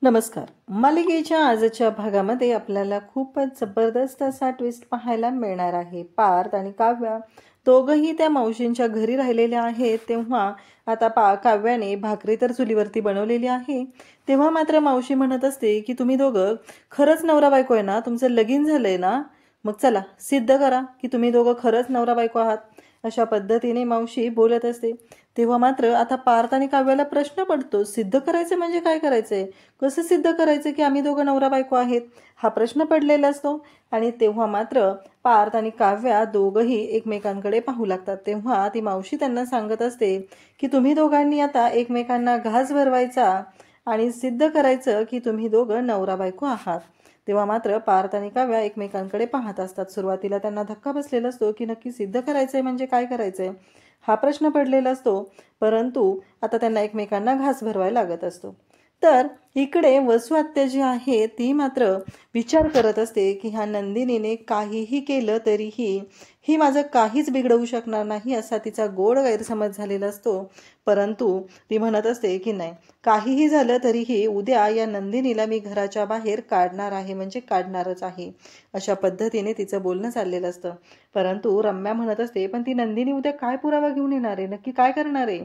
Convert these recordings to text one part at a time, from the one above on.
नमस्कार. मालिकेच्या आजच्या भागामध्ये आपल्याला खूपच जबरदस्त असा ट्विस्ट पाहायला मिळणार आहे. पार्थ आणि काव्या दोघंही त्या मावशींच्या घरी राहिलेले आहेत. तेव्हा आता काव्याने भाकरी तर चुलीवरती बनवलेली आहे. तेव्हा मात्र मावशी म्हणत असते की तुम्ही दोघं खरंच नवरा बायको आहे ना, तुमचं लगीन झालंय ना, मग चला सिद्ध करा की तुम्ही दोघं खरंच नवरा बायको आहात. अशा पद्धतीने मावशी बोलत असते. तेव्हा मात्र आता पार्थ आणि काव्याला प्रश्न पडतो, सिद्ध करायचं म्हणजे काय करायचंय, कसं सिद्ध करायचं की आम्ही दोघं नवरा बायको आहेत, हा प्रश्न पडलेला असतो. आणि तेव्हा मात्र पार्थ आणि काव्या दोघंही एकमेकांकडे पाहू लागतात. तेव्हा ती मावशी त्यांना सांगत असते की तुम्ही दोघांनी आता एकमेकांना घास भरवायचा आणि सिद्ध करायचं की तुम्ही दोघं नवरा बायको आहात. तेव्हा मात्र पार्थ आणि काव्या एकमेकांकडे पाहत असतात. सुरुवातीला त्यांना धक्का बसलेला असतो की नक्की सिद्ध करायचंय म्हणजे काय करायचंय, हा प्रश्न पडलेला असतो. परंतु आता त्यांना एकमेकांना घास भरवायला लागत असतो. तर इकडे वसू आत्या जी आहे ती मात्र विचार करत असते की ह्या नंदिनीने काहीही केलं तरीही ही माझं काहीच बिघडवू शकणार नाही असा तिचा गोड गैरसमज झालेला असतो. परंतु ती म्हणत असते की नाही, काहीही झालं तरीही उद्या या नंदिनीला मी घराच्या बाहेर काढणार आहे म्हणजे काढणारच आहे, अशा पद्धतीने तिचं बोलणं चाललेलं असतं. परंतु रम्या म्हणत असते पण ती नंदिनी उद्या काय पुरावा घेऊन येणार आहे, नक्की काय करणार आहे,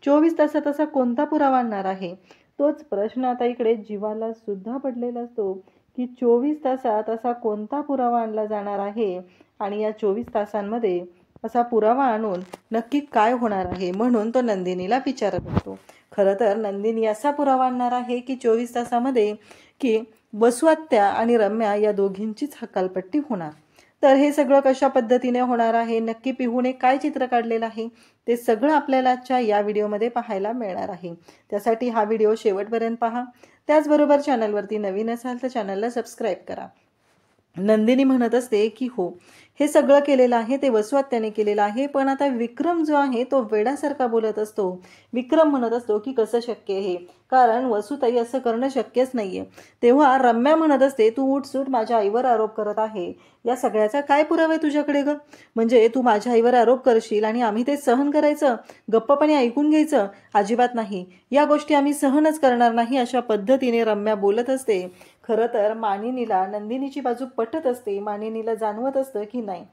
24 तासात असा कोणता पुरावा आणणार आहे, तोच प्रश्न आता इकडे जीवाला सुद्धा पडलेला असतो की 24 तासात असा कोणता पुरावा आणला जाणार आहे आणि या 24 तासांमध्ये असा पुरावा आणून नक्की काय होणार आहे, म्हणून तो नंदिनीला विचारत असतो. खरं तर नंदिनी असा पुरावा आणणार आहे की 24 तासामध्ये की वसू आत्या आणि रम्या या दोघींचीच हकालपट्टी होणार. तर हे सगळं कशा पद्धतीने होणार आहे, नक्की पिहूने काय चित्र काढलेलं आहे, ते सगळं आपल्याला आजच्या या व्हिडिओमध्ये पाहायला मिळणार आहे. त्यासाठी हा व्हिडिओ शेवटपर्यंत पहा. त्याचबरोबर चॅनलवरती नवीन असाल तर चॅनलला सबस्क्राईब करा. नंदिनी म्हणत असते की हो, हे सगळं केलेलं आहे ते वसू आत्याने केलेलं आहे. पण आता विक्रम जो आहे तो वेडासारखा बोलत असतो. विक्रम म्हणत असतो की कसं शक्य आहे, कारण वसुताई असं करणं शक्यच नाहीये. तेव्हा रम्या म्हणत असते तू उठसूट माझ्या आईवर आरोप करत आहे, या सगळ्याचा काय पुरावा आहे तुझ्याकडे ग, म्हणजे तू माझ्या आईवर आरोप करशील आणि आम्ही ते सहन करायचं, गप्पपणे ऐकून घ्यायचं, अजिबात नाही, या गोष्टी आम्ही सहनच करणार नाही, अशा पद्धतीने रम्या बोलत असते. खरं तर मानिनीला नंदिनीची बाजू पटत असते. मानिनीला जाणवत असतं की नाही,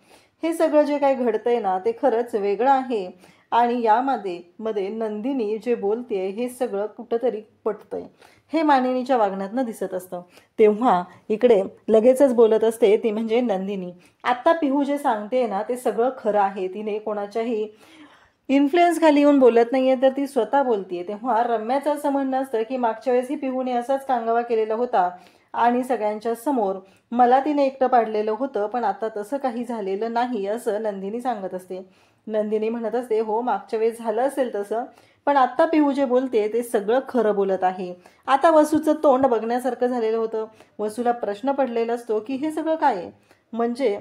हे सगळं जे काही घडतंय ना ते खरंच वेगळं आहे आणि यामध्ये नंदिनी जे बोलते हे सगळं कुठंतरी पटतंय, हे मानिनीच्या वागण्यातनं दिसत असतं. तेव्हा इकडे लगेचच बोलत असते ती म्हणजे नंदिनी, आता पिहू जे सांगते ना ते सगळं खरं आहे, तिने कोणाच्याही इन्फ्लुएन्स खाली येऊन बोलत नाहीये, तर ती स्वतः बोलतीये. तेव्हा रम्याचं असं म्हणणं असतं की मागच्या वेळेस ही पिहूने असाच कांगावा केलेला होता आणि सगळ्यांच्या समोर मला तिने एकटं पाडलेलं होतं, पण आता तसं काही झालेलं नाही, असं नंदिनी सांगत असते. नंदिनी म्हणत असते हो, मागच्या वेळेस झालं असेल तसं, पण आता पिहू जे बोलते ते सगळं खरं बोलत आहे. आता वसूचं तोंड बघण्यासारखं झालेलं होतं. वसूला प्रश्न पडलेला असतो की हे सगळं काय आहे, म्हणजे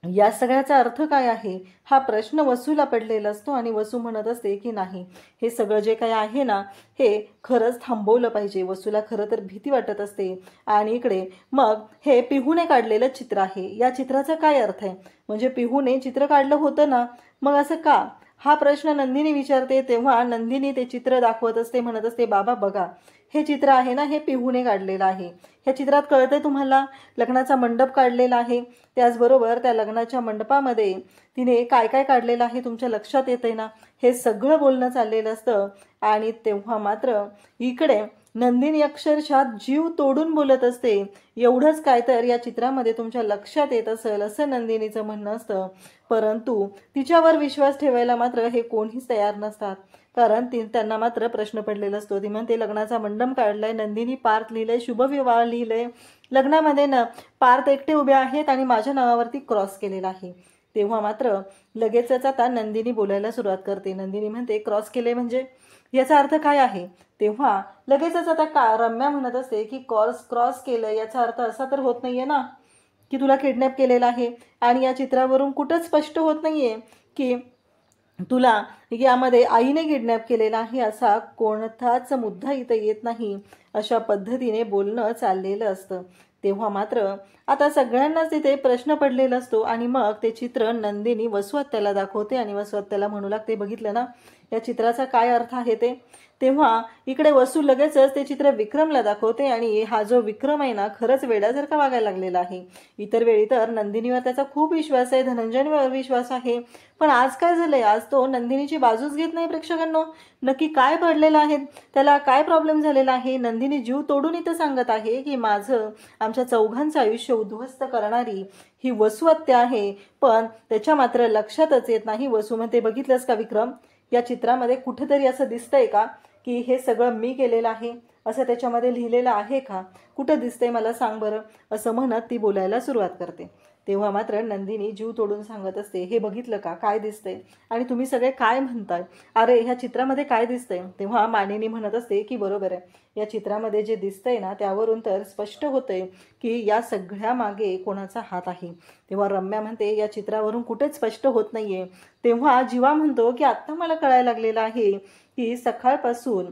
या सगळ्याचा अर्थ काय आहे, हा प्रश्न वसूला पडलेला असतो. आणि वसू म्हणत असते की नाही, हे सगळं जे काही आहे ना हे खरंच थांबवलं पाहिजे. वसूला खरं तर भीती वाटत असते. आणि इकडे मग हे पिहूने काढलेलं चित्र आहे, या चित्राचा काय अर्थ आहे, म्हणजे पिहूने चित्र काढलं होतं ना, मग असं का, हा प्रश्न नंदिनी विचारते. तेव्हा नंदिनी ते चित्र दाखवत असते, म्हणत असते बाबा बघा, हे चित्र आहे ना हे पिहूने काढलेलं आहे. ह्या चित्रात कळतंय तुम्हाला, लग्नाचा मंडप काढलेला आहे, त्याचबरोबर त्या लग्नाच्या मंडपामध्ये तिने काय काय काढलेलं आहे तुमच्या लक्षात येतंय ना, हे सगळं बोलणं चाललेलं असतं. आणि तेव्हा मात्र इकडे नंदिनी अक्षरशः जीव तोडून बोलत असते, एवढंच काय तर या चित्रामध्ये तुमच्या लक्षात येत असेल, असं नंदिनीचं म्हणणं असतं. परंतु तिच्यावर विश्वास ठेवायला मात्र हे कोणीच तयार नसतात, कारण त्यांना मात्र प्रश्न पडलेला असतो. ती म्हणते लग्नाचा मंडप काढलाय, नंदिनी पार्थ लिहिलंय, शुभविवाह लिहिलंय, लग्नामध्ये ना पार्थ एकटे उभे आहेत आणि माझ्या नावावरती क्रॉस केलेला आहे. तेव्हा मात्र लगेचच आता नंदिनी बोलायला सुरुवात करते. नंदिनी म्हणते क्रॉस केले म्हणजे याचा अर्थ काय आहे. तेव्हा लगेचच आता रम्या म्हणत असते की क्रॉस केलं याचा अर्थ असा तर होत नाहीये ना की तुला किडनॅप केलेला आहे, आणि या चित्रावरून कुठंच स्पष्ट होत नाहीये की तुला यामध्ये आईने किडनॅप केलेला आहे, असा कोणताच मुद्दा इथं येत नाही, अशा पद्धतीने बोलणं चाललेलं असतं. तेव्हा मात्र आता सगळ्यांनाच तिथे प्रश्न पडलेला असतो. आणि मग ते चित्र नंदिनी वसू आत्याला दाखवते आणि वसू आत्याला म्हणू लागते बघितलं ना, या चित्राचा काय अर्थ आहे ते. तेव्हा इकडे वसू लगेचच ते चित्र विक्रमला दाखवते आणि हा जो विक्रम आहे ना खरंच वेड्यासारखा वागायला लागलेला आहे. इतर वेळी तर नंदिनीवर त्याचा खूप विश्वास आहे, धनंजयवर विश्वास आहे, पण आज काय झालंय, आज तो नंदिनीची बाजूच घेत नाही. प्रेक्षकांनो, नक्की काय पडलेलं आहे, त्याला काय प्रॉब्लेम झालेला आहे. नंदिनी जीव तोडून इथं सांगत आहे की माझं, आमच्या चौघांचं आयुष्य उद्ध्वस्त करणारी ही वसू हत्या आहे, पण त्याच्या मात्र लक्षातच येत नाही. वसू म्हणते, बघितलंस का विक्रम, या चित्रामध्ये कुठेतरी असं दिसतंय का की हे सगळं मी केलेलं आहे, असं त्याच्यामध्ये लिहिलेलं आहे का, कुठं दिसतंय मला सांग बरं, असं म्हणत ती बोलायला सुरुवात करते. तेव्हा मात्र नंदिनी जीव तोडून सांगत असते, हे बघितलं का, काय दिसतंय, आणि तुम्ही सगळे काय म्हणताय, अरे ह्या चित्रामध्ये काय दिसतंय. तेव्हा मानिनी म्हणत असते की बरोबर आहे, या चित्रामध्ये जे दिसतंय ना त्यावरून तर स्पष्ट होतंय की या सगळ्या मागे कोणाचा हात आहे. तेव्हा रम्या म्हणते, या चित्रावरून कुठेच स्पष्ट होत नाहीये. तेव्हा जीवा म्हणतो की आत्ता मला कळायला लागलेलं आहे की सकाळपासून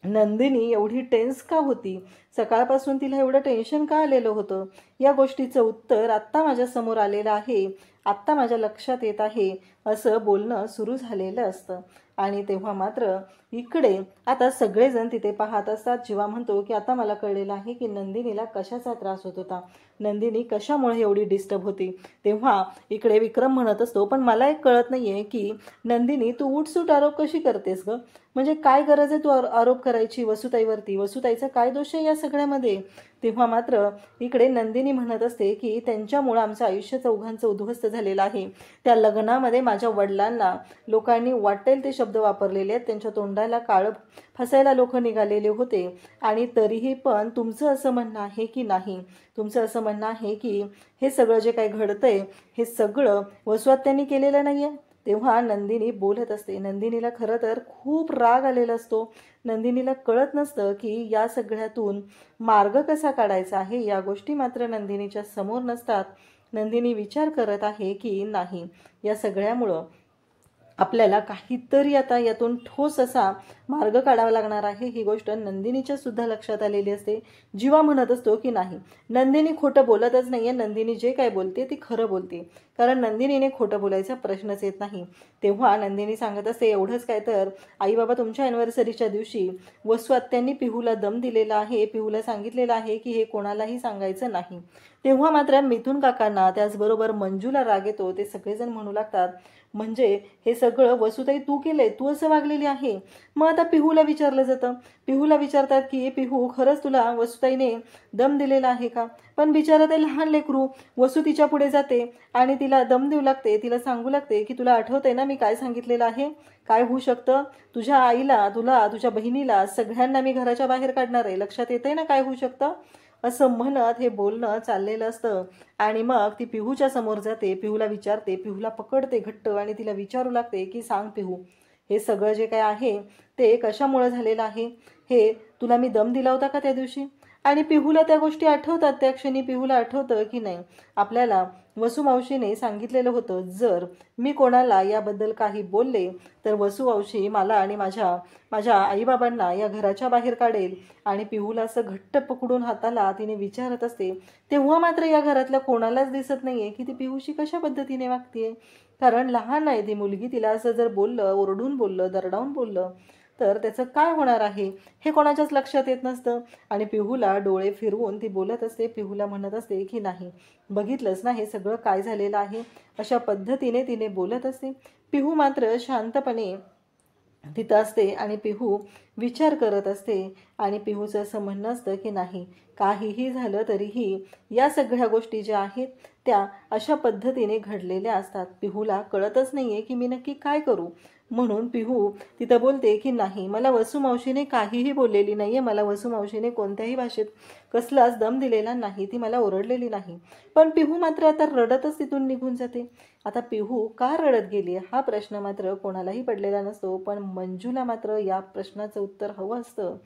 नंदिनी एवढी टेन्स का होती, सकाळपासून तिला एवढं टेन्शन का आलेलं होतं, या गोष्टीचं उत्तर आत्ता माझ्या समोर आलेलं आहे, आत्ता माझ्या लक्षात येत आहे, असं बोलणं सुरू झालेलं असतं. आणि तेव्हा मात्र इकडे आता सगळेजण तिथे पाहत असतात. जीवा म्हणतो की आता मला कळलेलं आहे की नंदिनीला कशाचा त्रास होत होता, नंदिनी कशामुळे एवढी डिस्टर्ब होती. तेव्हा इकडे विक्रम म्हणत असतो, पण मला एक कळत नाहीये की नंदिनी तू उठसूट आरोप कशी करतेस ग, म्हणजे काय गरज आहे तू आरोप करायची वसुताईवरती, वसुताईचा काय दोष आहे या सगळ्यामध्ये. तेव्हा मात्र इकडे नंदिनी म्हणत असते की त्यांच्यामुळं आमचं आयुष्य चौघांचं उद्ध्वस्त झालेलं आहे. त्या लग्नामध्ये माझ्या वडिलांना लोकांनी वाटेल ते शब्द वापरलेले आहेत, त्यांच्या तोंडाला काळं फसायला लोक निघालेले होते, आणि तरीही पण तुमचं असं म्हणणं आहे की नाही, तुमचं असं म्हणणं आहे की हे सगळं जे काही घडतंय हे सगळं वसुहत्यांनी केलेलं नाहीये. तेव्हा नंदिनी बोलत असते. नंदिनीला खरं तर खूप राग आलेला असतो. नंदिनीला कळत नसतं की या सगळ्यातून मार्ग कसा काढायचा आहे, या गोष्टी मात्र नंदिनीच्या समोर नसतात. नंदिनी विचार करत आहे की नाही, या सगळ्यामुळं आपल्याला काहीतरी आता यातून ठोस असा मार्ग काढावा लागणार आहे. ही गोष्ट नंदिनीच्या सुद्धा लक्षात आलेली असते. जीवा म्हणत असतो की नाही, नंदिनी खोटं बोलतच नाहीये, नंदिनी जे काय बोलते ती खरं बोलते, कारण नंदिनीने खोटं बोलायचा प्रश्नच येत नाही. तेव्हा नंदिनी सांगत असते, एवढंच काय तर आई बाबा तुमच्या ॲनिव्हर्सरीच्या दिवशी वसू आत्यांनी पिहूला दम दिलेला आहे, पिहूला सांगितलेलं आहे की हे कोणालाही सांगायचं नाही. तेव्हा मात्र मिथून काकांना त्याचबरोबर मंजूला राग येतो. ते सगळेजण म्हणू लागतात, म्हणजे हे सगळं वसुताई तू केलंय, तू असं वागलेली आहे. मग आता पिहूला विचारलं जातं, पिहूला विचारतात की पिहू खरंच तुला वसुताईने दम दिलेला आहे का. पण बिचारा ते लहान लेकरू, वसू तिच्या पुढे जाते आणि तिला दम देऊ लागते, तिला सांगू लागते की तुला आठवतंय ना मी काय सांगितलेलं आहे, काय होऊ शकतं, तुझ्या आईला, तुला, तुझ्या बहिणीला, सगळ्यांना मी घराच्या बाहेर काढणार आहे, लक्षात येतंय ना काय होऊ शकतं, असं म्हणत हे बोलणं चाललेलं असतं. आणि मग ती पिहूच्या समोर जाते, पिहूला विचारते, पिहूला पकडते घट्ट आणि तिला विचारू लागते की सांग पिहू, हे सगळं जे काय आहे ते कशामुळे झालेलं आहे, हे तुला मी दम दिला होता का त्या दिवशी. आणि पिहूला त्या गोष्टी आठवतात. त्या क्षणी पिहूला आठवतं की नाही, आपल्याला वसुमावशीने सांगितलेलं होतं, जर मी कोणाला याबद्दल काही बोलले तर वसुमावशी मला आणि माझ्या आईबाबांना या घराच्या बाहेर काढेल. आणि पिहूला असं घट्ट पकडून हाताला तिने विचारत असते. तेव्हा मात्र या घरातल्या कोणालाच दिसत नाहीये की ती पिहूशी कशा पद्धतीने वागतेय, कारण लहान आहे ती मुलगी. तिला असं जर बोललं, ओरडून बोललं, दरडावून बोललं तर त्याचं काय होणार आहे हे कोणाच्याच लक्षात येत नसतं. आणि पिहूला डोळे फिरवून ती बोलत असते. पिहूला म्हणत असते की नाही, बघितलंस ना हे सगळं काय झालेलं आहे, अशा पद्धतीने तिने बोलत असते. पिहू मात्र शांतपणे तिथं असते आणि पिहू विचार करत असते. आणि पिहूचं असं म्हणणं असतं की नाही, काहीही झालं तरीही या सगळ्या गोष्टी ज्या आहेत त्या अशा पद्धतीने घडलेल्या असतात. पिहूला कळतच नाहीये की मी नक्की काय करू. म्हणून पिहू तिथं बोलते की नाही, मला वसुमावशीने काहीही बोललेली नाहीये, मला वसुमावशीने कोणत्याही भाषेत कसलाच दम दिलेला नाही, ती मला ओरडलेली नाही. पण पिहू मात्र आता रडतच तिथून निघून जाते. आता पिहू का रडत गेली हा प्रश्न मात्र कोणालाही पडलेला नसतो, पण मंजूला मात्र या प्रश्नाचं उत्तर हवं असतं.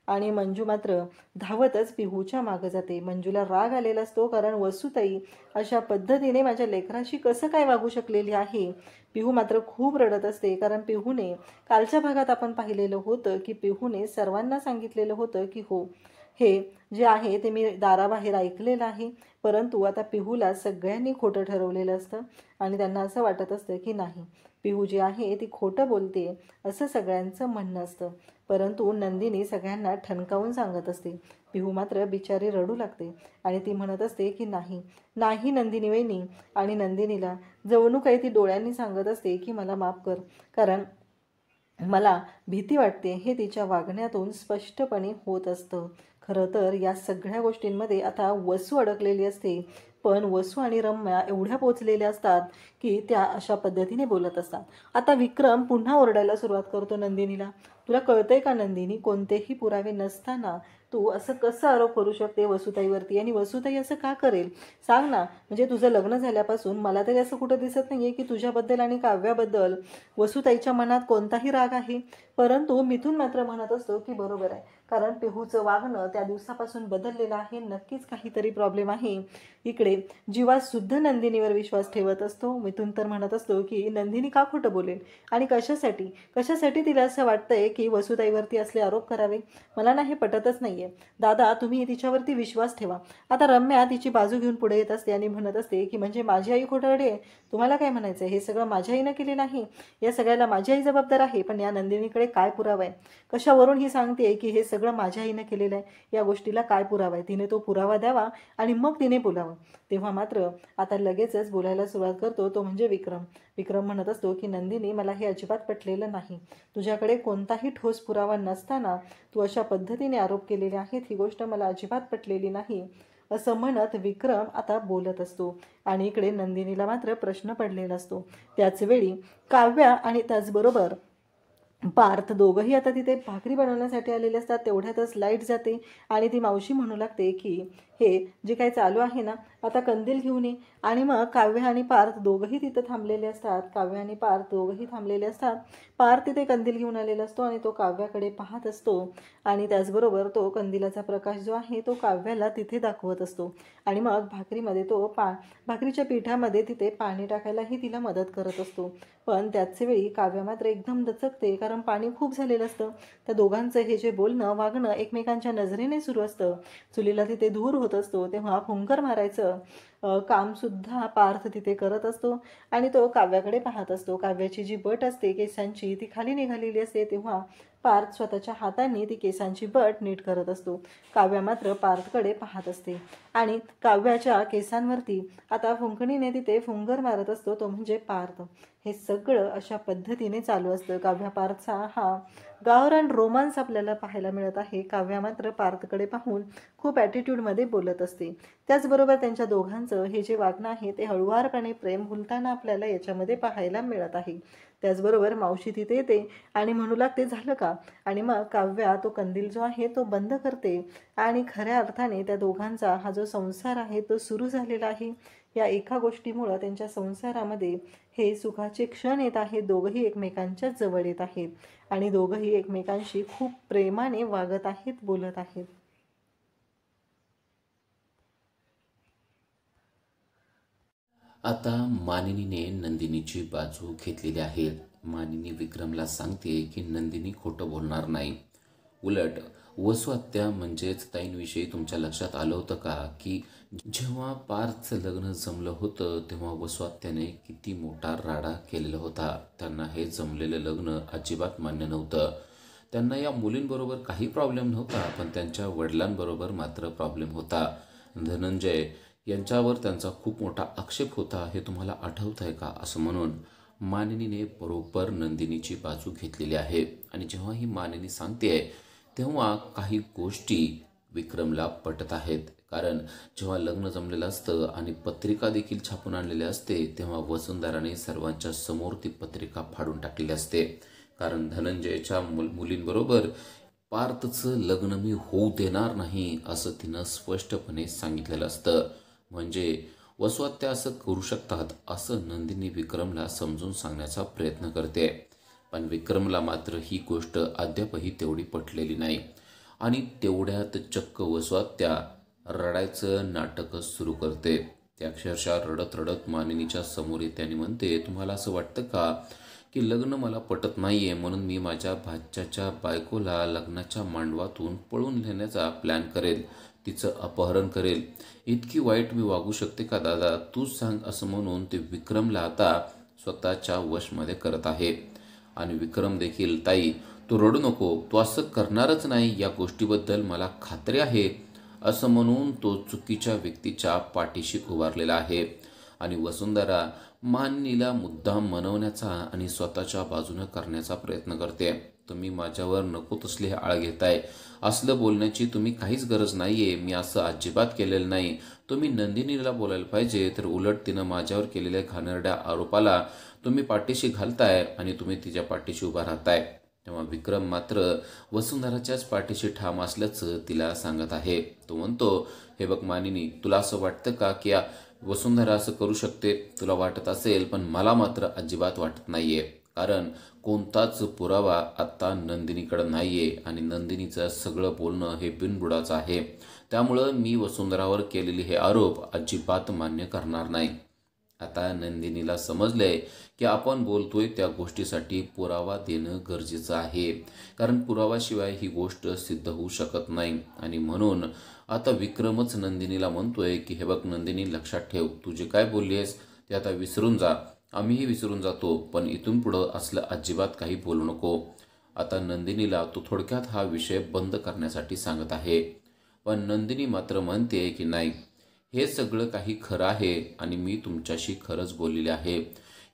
आणि मंजू मात्र धावतच पिहूच्या मागं जाते. मंजूला राग आलेला असतो, कारण वसुताई अशा पद्धतीने माझ्या लेकराशी कसं काय वागू शकलेली आहे. पिहू मात्र खूप रडत असते, कारण पिहूने कालच्या भागात आपण पाहिलेलं होतं की पिहूने सर्वांना सांगितलेलं होतं की हो, हे जे आहे ते मी दाराबाहेर ऐकलेलं आहे. परंतु आता पिहूला सगळ्यांनी खोटं ठरवलेलं असतं आणि त्यांना असं वाटत असतं की नाही, पिहू जी आहे ती खोटं बोलते असं सगळ्यांचं म्हणणं असतं. परंतु नंदिनी सगळ्यांना ठणकावून सांगत असते. पिहू मात्र बिचारी रडू लागते आणि ती म्हणत असते की नाही नाही नंदिनी वहिनी. आणि नंदिनीला जवळून काही ती डोळ्यांनी सांगत असते की मला माफ कर, कारण मला भीती वाटते. हे तिच्या वागण्यातून स्पष्टपणे होत असतं. खरं तर या सगळ्या गोष्टींमध्ये आता वसू अडकलेली असते. पण वसू आणि रम्या एवढ्या पोचलेल्या असतात की त्या अशा पद्धतीने बोलत असतात. आता विक्रम पुन्हा ओरडायला सुरुवात करतो नंदिनीला. तुला कळतंय का नंदिनी, कोणतेही पुरावे नसताना तू असं कसं आरोप करू शकते वसुताईवरती, आणि वसुताई असं का करेल सांग ना. म्हणजे तुझं लग्न झाल्यापासून मला तरी असं कुठं दिसत नाहीये की तुझ्याबद्दल आणि काव्याबद्दल वसुताईच्या मनात कोणताही राग आहे. परंतु मिथून मात्र म्हणत असतो की बरोबर आहे, कारण पिहूचं वागणं त्या दिवसापासून बदललेलं आहे. नक्कीच काहीतरी प्रॉब्लेम आहे. इकडे जीवा सुद्धा नंदिनीवर विश्वास ठेवत असतो. मिथून तर म्हणत असतो की नंदिनी का खोटं बोलेल आणि कशासाठी कशासाठी तिला असं वाटतंय की वसुताईवरती असले आरोप करावे. मला ना हे पटतच नाहीये. दादा तुम्ही तिच्यावरती विश्वास ठेवा. आता रम्या तिची बाजू घेऊन पुढे येत असते आणि म्हणत असते की म्हणजे माझी आई खोटारडी आहे. तुम्हाला काय म्हणायचं, हे सगळं माझ्या आईनं केलेलं आहे, या सगळ्याला माझी आई जबाबदार आहे. पण या नंदिनीकडे काय पुरावा आहे, कशावरून ही सांगते की हे सगळं माझ्या आईनं केलेलं आहे. या गोष्टीला काय पुरावा आहे, तिने तो पुरावा द्यावा आणि मग तिने बोलावं. तेव्हा मात्र आता लगेचच बोलायला सुरुवात करतो तो म्हणजे विक्रम. विक्रम म्हणत असतो की नंदिनी मला हे अजिबात पटलेलं नाही. तुझ्याकडे कोणताही ठोस पुरावा नसताना तू अशा पद्धतीने आरोप केलेले आहेत, ही गोष्ट मला अजिबात पटलेली नाही असं म्हणत विक्रम आता बोलत असतो. आणि इकडे नंदिनीला मात्र प्रश्न पडलेला असतो. त्याचवेळी काव्या आणि त्याचबरोबर पार्थ दोघंही आता तिथे भाकरी बनवण्यासाठी आलेले असतात. तेवढ्यातच लाईट जाते आणि ती मावशी म्हणू लागते की हे जे काही चालू आहे ना, आता कंदील घेऊन ये. आणि मग काव्य आणि पार्थ दोघंही तिथं थांबलेले असतात. काव्य आणि पार्थ दोघंही थांबलेले असतात. पार्थ तिथे कंदील घेऊन आलेला असतो आणि तो काव्याकडे पाहत असतो आणि त्याचबरोबर तो कंदिलाचा प्रकाश जो आहे तो काव्याला तिथे दाखवत असतो. आणि मग भाकरीमध्ये तो भाकरीच्या पिठामध्ये तिथे पाणी टाकायलाही तिला मदत करत असतो. पण त्याच वेळी काव्य मात्र एकदम दचकते, कारण पाणी खूप झालेलं असतं. त्या दोघांचं हे जे बोलणं वागणं एकमेकांच्या नजरेने सुरू असतं. चुलीला तिथे धूर होत असतो तेव्हा फुंकर मारायचं काम सुद्धा पार्थ तिथे करत असतो आणि तो काव्याकडे पाहत असतो. काव्याची जी बट असते केसांची ती खाली निघालेली असते तेव्हा पार्थ स्वतःच्या हाताने ती केसांची बट नीट करत असतो. काव्या मात्र पार्थकडे पाहत असते आणि काव्याच्या केसांवरती आता फुंकणीने तिथे फुंकर मारत असतो तो म्हणजे पार्थ. हे सगळं अशा पद्धतीने चालू असतं. काव्या पार्थचा हा गावरान रोमांस आपल्याला पाहायला मिळत आहे. काव्या मात्र पार्थकडे पाहून खूप ॲटिट्यूडमध्ये बोलत असते. त्याचबरोबर त्यांच्या दोघांचं हे जे वागणं आहे ते हळुवारपणे प्रेम भुलताना आपल्याला याच्यामध्ये पाहायला मिळत आहे. त्याचबरोबर मावशी तिथे येते आणि म्हणू लागते झालं का, आणि मग काव्या तो कंदील जो आहे तो बंद करते आणि खऱ्या अर्थाने त्या दोघांचा हा जो संसार आहे तो सुरू झालेला आहे. या एका गोष्टीमुळं त्यांच्या संसारामध्ये हे सुखाचे क्षण येत आहेत. दोघंही एकमेकांच्या जवळ येत आहेत आणि दोघंही एकमेकांशी खूप प्रेमाने वागत आहेत, बोलत आहेत. आता मानिनीने नंदिनीची बाजू घेतलेली आहे. मानिनी विक्रमला सांगते की नंदिनी खोटं बोलणार नाही. उलट वसू आत्या म्हणजेच ताईंविषयी तुमच्या लक्षात आलं होतं का की जेव्हा पार्थचं लग्न जमलं होतं तेव्हा वसू आत्याने किती मोठा राडा केलेला होता. त्यांना हे जमलेलं लग्न अजिबात मान्य नव्हतं. त्यांना या मुलींबरोबर काही प्रॉब्लेम नव्हता, पण त्यांच्या वडिलांबरोबर मात्र प्रॉब्लेम होता. धनंजय यांच्यावर त्यांचा खूप मोठा आक्षेप होता, हे तुम्हाला आठवत आहे का, असं म्हणून मानिनीने बरोबर नंदिनीची बाजू घेतलेली आहे. आणि जेव्हा ही मानिनी सांगते तेव्हा काही गोष्टी विक्रमला पटत आहेत. कारण जेव्हा लग्न जमलेलं असतं आणि पत्रिका देखील छापून आणलेली असते तेव्हा वसुंधराने सर्वांच्या समोर ती पत्रिका फाडून टाकलेली असते. कारण धनंजयच्या मुलींबरोबर पार्थचं लग्न मी होऊ देणार नाही असं तिनं स्पष्टपणे सांगितलेलं असतं. म्हणजे वसू आत्या असं करू शकतात असं नंदिनी विक्रमला समजून सांगण्याचा प्रयत्न करते. पण विक्रमला मात्र ही गोष्ट अद्यापही तेवढी पटलेली नाही आणि तेवढ्यात चक्क वसू आत्या रडायचं नाटकच सुरू करते. ते अक्षरशः रडत रडत मानिनीच्या समोर येते आणि म्हणते, तुम्हाला असं वाटतं का की लग्न मला पटत नाहीये म्हणून मी माझ्या भाच्याच्या बायकोला लग्नाच्या मांडवातून पळून नेण्याचा प्लॅन करेल, तिचं अपहरण करेल. इतकी वाईट मी वागू शकते का दादा, तूच सांग, असं म्हणून ते विक्रमला आता स्वतःच्या वशमध्ये करत आहे. आणि विक्रम देखील, ताई तू रडू नको, तू असं करणारच नाही या गोष्टीबद्दल मला खात्री आहे, असं म्हणून तो चुकीच्या व्यक्तीच्या पाठीशी उभारलेला आहे. आणि वसुंधरा मानिनीला मुद्दाम मनवण्याचा आणि स्वतःच्या बाजूने करण्याचा प्रयत्न करते. तुम्ही माझ्यावर नको तसले आळ घेताय, असलं बोलण्याची तुम्ही काहीच गरज नाहीये, मी असं अजिबात केलेलं नाही. तुम्ही नंदिनीला बोलायला पाहिजे, तर उलट तिनं माझ्यावर केलेल्या घाणेरड्या आरोपाला तुम्ही पाठीशी घालताय आणि तुम्ही तिच्या पाठीशी उभा राहताय. तेव्हा विक्रम मात्र वसुंधराच्याच पाठीशी ठाम असल्याचं तिला सांगत आहे. तो म्हणतो, हे बघ मानिनी, तुला असं वाटतं का की वसुंधरा असं करू शकते? तुला वाटत असेल, पण मला मात्र अजिबात वाटत नाहीये. कारण कोणताच पुरावा आता नंदिनीकडे नाहीये आणि नंदिनीचं सगळं बोलणं हे बिनबुडाचं आहे. त्यामुळं मी वसुंधरावर केलेले हे आरोप अजिबात मान्य करणार नाही. आता नंदिनीला समजलंय की आपण बोलतोय त्या गोष्टीसाठी पुरावा देणं गरजेचं आहे. कारण पुरावाशिवाय ही गोष्ट सिद्ध होऊ शकत नाही. आणि म्हणून आता विक्रमच नंदिनीला म्हणतोय की हे बघ नंदिनी, लक्षात ठेव, तू जे काय बोललीस ते आता विसरून जा. आम्हीही विसरून जातो, पण इथून पुढं असलं अजिबात काही बोलू नको. आता नंदिनीला तो थोडक्यात हा विषय बंद करण्यासाठी सांगत आहे. पण नंदिनी मात्र म्हणते की नाही, हे सगळं काही खरं आहे आणि मी तुमच्याशी खरंच बोललेले आहे.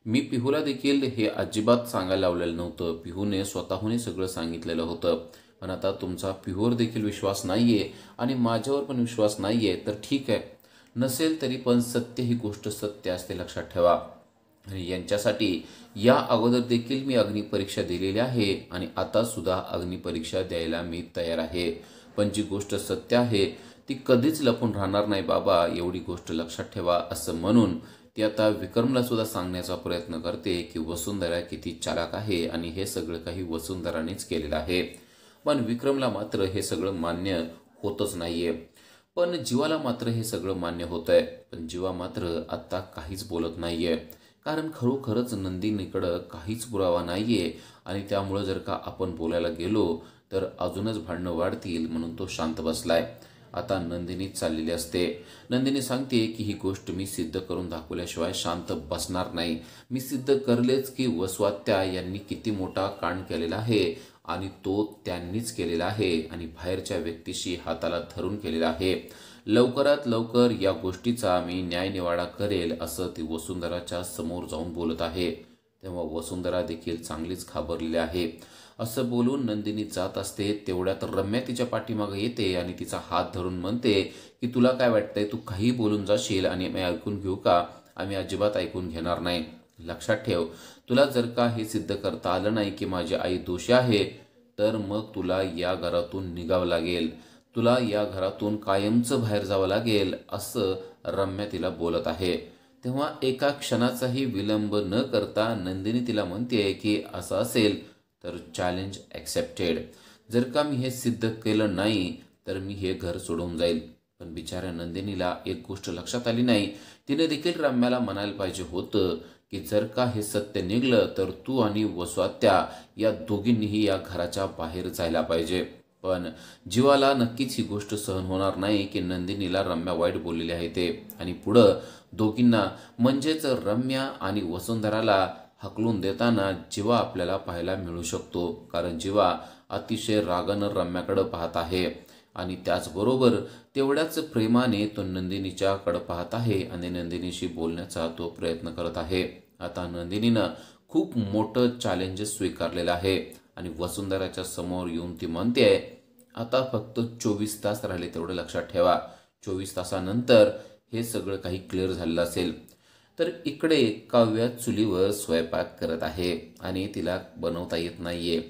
मी पिहूला देखील हे अजिबात सांगायला लावलेलं नव्हतं. पिहूने स्वतःहून सगळं सांगितलेलं होतं. पण आता तुमचा पिहूवर देखील विश्वास नाहीये आणि माझ्यावर पण विश्वास नाहीये, तर ठीक आहे, नसेल तरी पण सत्य ही गोष्ट सत्य असते, लक्षात ठेवा. आणि यांच्यासाठी या अगोदर देखील मी अग्निपरीक्षा दिलेली आहे आणि आता सुद्धा अग्निपरीक्षा द्यायला मी तयार आहे. पण जी गोष्ट सत्य आहे ती कधीच लपून राहणार नाही बाबा, एवढी गोष्ट लक्षात ठेवा, असं म्हणून ती आता विक्रमला सुद्धा सांगण्याचा प्रयत्न करते की वसुंधरा किती चालाक आहे आणि हे सगळं काही वसुंधरानेच केलेलं आहे. पण विक्रमला मात्र हे सगळं मान्य होतच नाहीये. पण जीवाला मात्र हे सगळं मान्य होतंय. पण जीवा मात्र आता काहीच बोलत नाहीये. कारण खरोखरच नंदिनीकडं काहीच पुरावा नाहीये आणि त्यामुळं जर का आपण बोलायला गेलो तर अजूनच भांडणं वाढतील, म्हणून तो शांत बसलाय. आता नंदिनी चाललेली असते. नंदिनी सांगते की ही गोष्ट मी सिद्ध करून दाखवल्याशिवाय शांत बसणार नाही. मी सिद्ध करलेच की वसवात्या यांनी किती मोठा कांड केलेला आहे आणि तो त्यांनीच केलेला आहे आणि बाहेरच्या व्यक्तीशी हाताला धरून केलेला आहे. लवकरात लवकर या गोष्टीचा मी न्यायनिवाडा करेल, असं ती वसुंधराच्या समोर जाऊन बोलत आहे. तेव्हा वसुंधरा देखील चांगलीच घाबरलेली आहे. असं बोलून नंदिनी जात असते. तेवढ्यात रम्या तिच्या पाठीमागे येते आणि तिचा हात धरून म्हणते की तुला काय वाटतंय, तू काही बोलून जाशील आणि मी ऐकून घेऊ का? आम्ही अजिबात ऐकून घेणार नाही. लक्षात ठेव, तुला जर का हे सिद्ध करता आलं नाही की माझी आई दोषी आहे, तर मग तुला या घरातून निघावं लागेल, तुला या घरातून कायमचं बाहेर जावं लागेल, असं रम्या तिला बोलत आहे. तेव्हा एका क्षणाचाही विलंब न करता नंदिनी तिला म्हणते की असं असेल तर चॅलेंज ॲक्सेप्टेड. जर का मी हे सिद्ध केलं नाही तर मी हे घर सोडून जाईल. पण बिचाऱ्या नंदिनीला एक गोष्ट लक्षात आली नाही. तिने देखील रम्याला म्हणायला पाहिजे होतं की जर का हे सत्य निघलं तर तू आणि वसवात्या या दोघींनीही या घराच्या बाहेर जायला पाहिजे. पण जीवाला नक्कीच ही गोष्ट सहन होणार नाही की नंदिनीला रम्या वाईट बोललेली आहे ते. आणि पुढं दोघींना म्हणजेच रम्या आणि वसुंधराला हकलून देताना जीवा आपल्याला पाहायला मिळू शकतो. कारण जीवा अतिशय रागानं रम्याकडे पाहत आहे आणि त्याचबरोबर तेवढ्याच प्रेमाने तो नंदिनीच्याकडे पाहत आहे आणि नंदिनीशी बोलण्याचा तो प्रयत्न करत आहे. आता नंदिनीनं खूप मोठं चॅलेंज स्वीकारलेलं आहे आणि वसुंधराच्या समोर येऊन ती म्हणते, आता फक्त 24 तास राहिले, तेवढं लक्षात ठेवा. 24 तासानंतर हे सगळं काही क्लिअर झालेलं असेल. तर इकडे काव्या चुलीवर स्वयंपाक करत आहे आणि तिला बनवता येत नाहीये.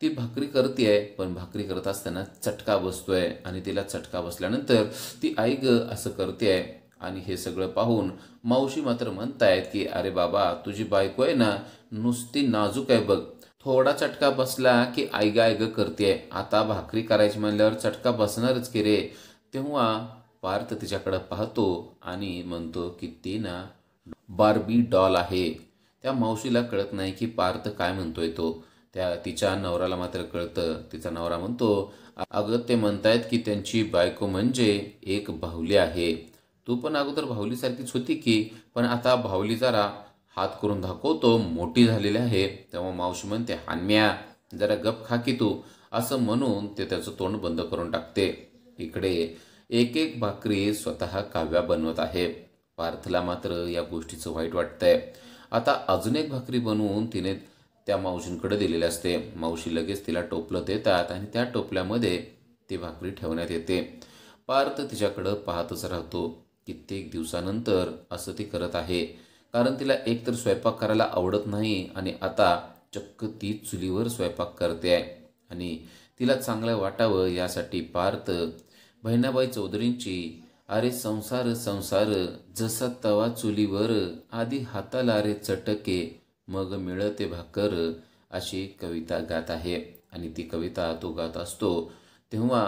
ती भाकरी करतेय, पण भाकरी करत असताना चटका बसतोय आणि तिला चटका बसल्यानंतर ती आई ग असं करतेय. आणि हे सगळं पाहून मावशी मात्र म्हणतायत की अरे बाबा, तुझी बायको आहे ना, नुसती नाजूक आहे बघ, थोडा चटका बसला की आई ग करतेय, आता भाकरी करायची म्हणल्यावर चटका बसणारच की रे. तेव्हा पार्थ तिच्याकडे पाहतो आणि म्हणतो की ती ना बार्बी डॉल आहे. त्या मावशीला कळत नाही की पार्थ काय म्हणतोय तो. तिच्या नवऱ्याला मात्र कळतं. तिचा नवरा म्हणतो, अगं ते म्हणतायत की त्यांची बायको म्हणजे एक बाहुली आहे. तू पण अगोदर बाहुलीसारखीच होती की, पण आता बाहुली जरा हात करून दाखवतो मोठी झालेली आहे. तेव्हा मावशी म्हणते, हान्म्या जरा गप खा की तू, असं म्हणून ते त्याचं तोंड बंद करून टाकते. इकडे एक एक भाकरी स्वतः काव्या बनवत आहे. पार्थला मात्र या गोष्टीचं वाईट वाटतंय. आता अजून एक भाकरी बनवून तिने त्या मावशींकडे दिलेली असते. मावशी लगेच तिला टोपलं देतात आणि त्या टोपल्यामध्ये ती भाकरी ठेवण्यात येते. पार्थ तिच्याकडं पाहतच राहतो. कित्येक दिवसानंतर असं ती करत आहे, कारण तिला एकतर स्वयंपाक करायला आवडत नाही आणि आता चक्क ती चुलीवर स्वयंपाक करते आहे. आणि तिला चांगलं वाटावं यासाठी पार्थ बहिणाबाई चौधरींची "अरे संसार संसार जसा तवा चुलीवर, आधी हाताला रे चटके मग मिळते भाकर" अशी कविता गात आहे. आणि ती कविता तो गात असतो तेव्हा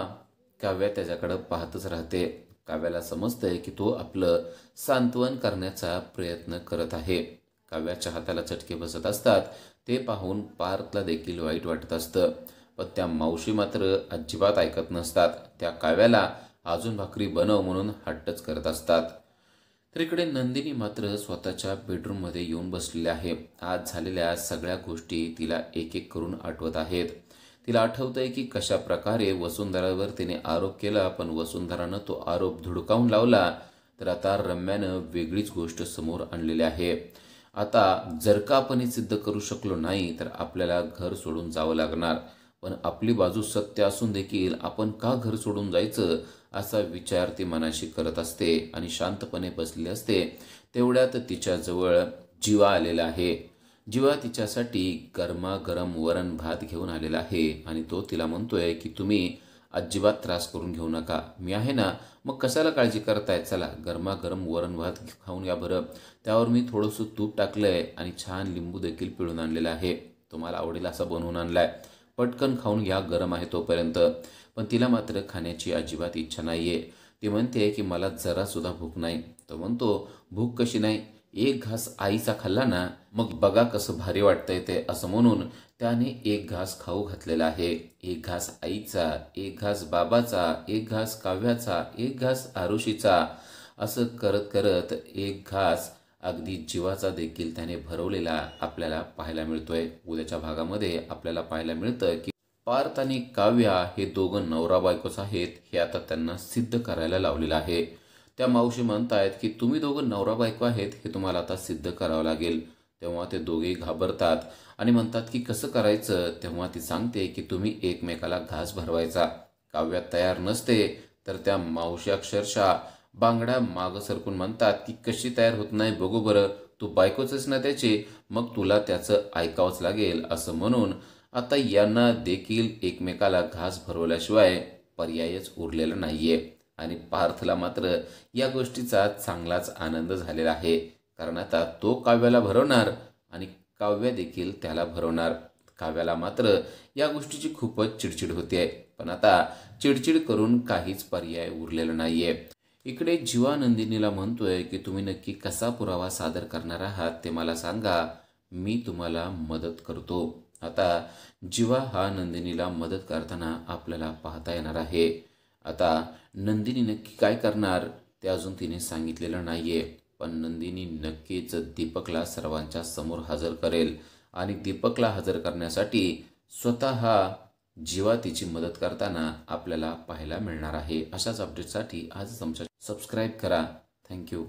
काव्या त्याच्याकडं पाहतच राहते. काव्याला समजतंय की तो आपलं सांत्वन करण्याचा प्रयत्न करत आहे. काव्याच्या हाताला चटके बसत असतात ते पाहून पार्थला देखील वाईट वाटत असतं. पण त्या मावशी मात्र अजिबात ऐकत नसतात. त्या काव्याला अजून भाकरी बनव म्हणून हट्टच करत असतात. तर इकडे नंदिनी मात्र स्वतःच्या बेडरूममध्ये येऊन बसलेली आहे. आज झालेल्या सगळ्या गोष्टी तिला एक एक करून आठवत आहेत. तिला आठवतंय की कशा प्रकारे वसुंधरावर तिने आरोप केला, पण वसुंधरानं तो आरोप धुडकावून लावला. तर आता रम्यानं वेगळीच गोष्ट समोर आणलेली आहे. आता जर का आपण हे सिद्ध करू शकलो नाही तर आपल्याला घर सोडून जावं लागणार. पण आपली बाजू सत्य असून देखील आपण का घर सोडून जायचं असा विचार ती मनाशी करत असते आणि शांतपणे बसलेली असते. तेवढ्यात तिच्याजवळ जीवा आलेला आहे. जीवा तिच्यासाठी गरमागरम वरण भात घेऊन आलेला आहे आणि तो तिला म्हणतोय की तुम्ही अजिबात त्रास करून घेऊ नका, मी आहे ना, मग कशाला काळजी करताय, चला गरमागरम वरण भात खाऊन या बरं. त्यावर मी थोडंसं तूप टाकलंय आणि छान लिंबू देखील पिळून आणलेला आहे, तुम्हाला आवडेल असा बनवून आणलाय, पटकन खाऊन घ्या, गरम आहे तोपर्यंत. पण तिला मात्र खाण्याची अजिबात इच्छा नाहीये. ती म्हणते की मला जरा सुद्धा भूक नाही. तो म्हणतो, भूक कशी नाही, एक घास आईचा खाल्ला ना मग बघा कसं भारी वाटतंय ते, असं म्हणून त्याने एक घास खाऊ घातलेला आहे. एक घास आईचा, एक घास बाबाचा, एक घास काव्याचा, एक घास आरुषीचा, असं करत करत एक घास अगदी जीवाचा देखील त्याने भरवलेला आपल्याला पाहायला मिळतोय. उद्याच्या भागामध्ये आपल्याला पाहायला मिळतं की पार्थ आणि काव्या हे दोघं नवरा बायकोच आहेत हे आता त्यांना सिद्ध करायला लावलेलं आहे. त्या मावशी म्हणतायत की तुम्ही दोघं नवरा बायको आहेत हे तुम्हाला आता सिद्ध करावं लागेल. तेव्हा ते दोघेही घाबरतात आणि म्हणतात की कसं करायचं. तेव्हा ती सांगते की तुम्ही एकमेकाला घास भरवायचा. काव्या तयार नसते तर त्या मावशी अक्षरशः बांगड्या मागं सरकून म्हणतात की कशी तयार होत नाही बघू बरं, तू बायकोच ना त्याची, मग तुला त्याचं ऐकावंच लागेल, असं म्हणून आता यांना देखील एकमेकाला घास भरवल्याशिवाय पर्यायच उरलेला नाहीये. आणि पार्थला मात्र या गोष्टीचा चांगलाच आनंद झालेला आहे, कारण आता तो काव्याला भरवणार आणि काव्य देखील त्याला भरवणार. काव्याला मात्र या गोष्टीची खूपच चिडचिड होते, पण आता चिडचिड करून काहीच पर्याय उरलेला नाहीये. इकडे जीवा नंदिनीला म्हणतोय की तुम्ही नक्की कसा पुरावा सादर करणार आहात ते मला सांगा, मी तुम्हाला मदत करतो. आता जीवा हा नंदिनीला मदत करताना आपल्याला पाहता येणार आहे. आता नंदिनी नक्की काय करणार ते अजून तिने सांगितलेलं नाहीये, पण नंदिनी नक्कीच दीपकला सर्वांच्या समोर हजर करेल आणि दीपकला हजर करण्यासाठी स्वतः जीवा तिची मदत करताना आपल्याला पाहायला मिळणार आहे. अशाच अपडेटसाठी आजच आमच्या सबस्क्राईब करा. थँक्यू.